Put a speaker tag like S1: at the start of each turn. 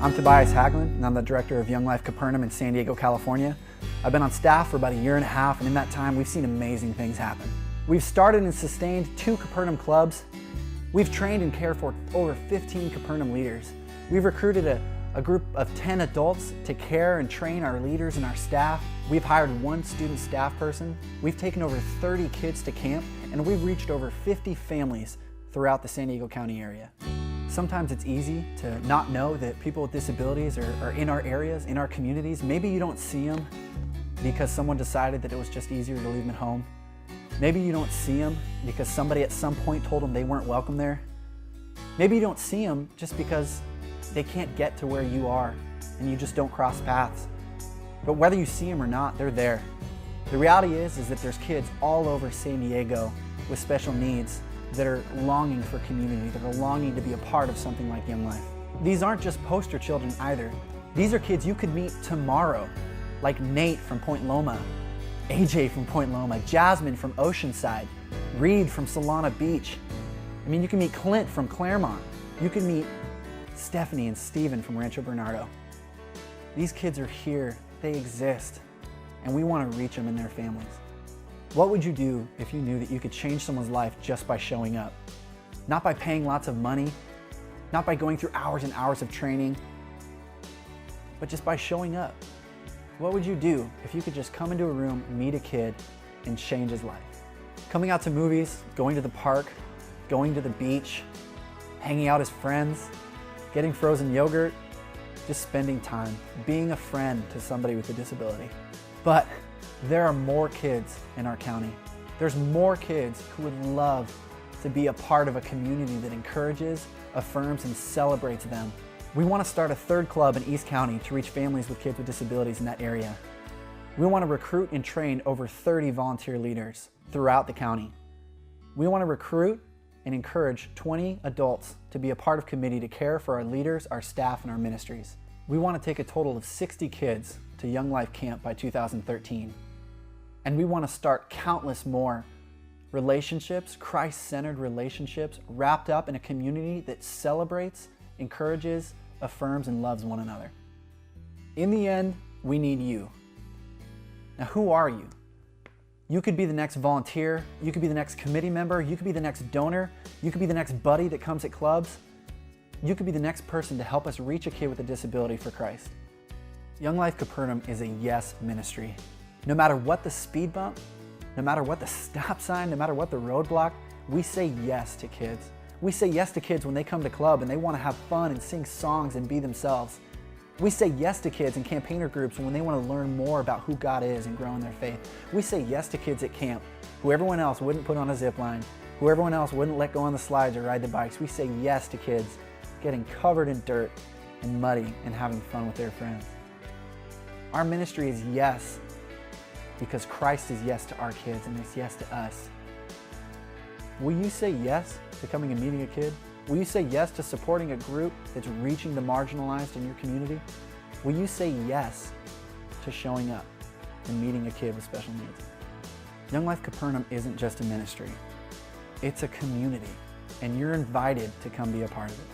S1: I'm Tobias Haglund, and I'm the director of Young Life Capernaum in San Diego, California. I've been on staff for about a year and a half, and in that time, we've seen amazing things happen. We've started and sustained 2 Capernaum clubs. We've trained and cared for over 15 Capernaum leaders. We've recruited a group of 10 adults to care and train our leaders and our staff. We've hired 1 student staff person. We've taken over 30 kids to camp, and we've reached over 50 families throughout the San Diego County area. Sometimes it's easy to not know that people with disabilities are in our areas, in our communities. Maybe you don't see them because someone decided that it was just easier to leave them at home. Maybe you don't see them because somebody at some point told them they weren't welcome there. Maybe you don't see them just because they can't get to where you are and you just don't cross paths. But whether you see them or not, they're there. The reality is that there's kids all over San Diego with special needs that are longing for community, that are longing to be a part of something like Young Life. These aren't just poster children either. These are kids you could meet tomorrow, like Nate from Point Loma, AJ from Point Loma, Jasmine from Oceanside, Reed from Solana Beach. I mean, you can meet Clint from Claremont. You can meet Stephanie and Steven from Rancho Bernardo. These kids are here, they exist, and we want to reach them and their families. What would you do if you knew that you could change someone's life just by showing up? Not by paying lots of money, not by going through hours and hours of training, but just by showing up. What would you do if you could just come into a room, meet a kid, and change his life? Coming out to movies, going to the park, going to the beach, hanging out as friends, getting frozen yogurt, just spending time, being a friend to somebody with a disability. But there are more kids in our county. There's more kids who would love to be a part of a community that encourages, affirms, and celebrates them. We want to start a 3rd club in East County to reach families with kids with disabilities in that area. We want to recruit and train over 30 volunteer leaders throughout the county. We want to recruit and encourage 20 adults to be a part of committee to care for our leaders, our staff, and our ministries. We want to take a total of 60 kids to Young Life Camp by 2013. And we want to start countless more relationships, Christ-centered relationships, wrapped up in a community that celebrates, encourages, affirms, and loves one another. In the end, we need you. Now, who are you? You could be the next volunteer, you could be the next committee member, you could be the next donor, you could be the next buddy that comes at clubs. You could be the next person to help us reach a kid with a disability for Christ. Young Life Capernaum is a yes ministry. No matter what the speed bump, no matter what the stop sign, no matter what the roadblock, we say yes to kids. We say yes to kids when they come to club and they want to have fun and sing songs and be themselves. We say yes to kids in campaigner groups when they want to learn more about who God is and grow in their faith. We say yes to kids at camp who everyone else wouldn't put on a zip line, who everyone else wouldn't let go on the slides or ride the bikes. We say yes to kids getting covered in dirt and muddy and having fun with their friends. Our ministry is yes because Christ is yes to our kids and is yes to us. Will you say yes to coming and meeting a kid? Will you say yes to supporting a group that's reaching the marginalized in your community? Will you say yes to showing up and meeting a kid with special needs? Young Life Capernaum isn't just a ministry. It's a community, and you're invited to come be a part of it.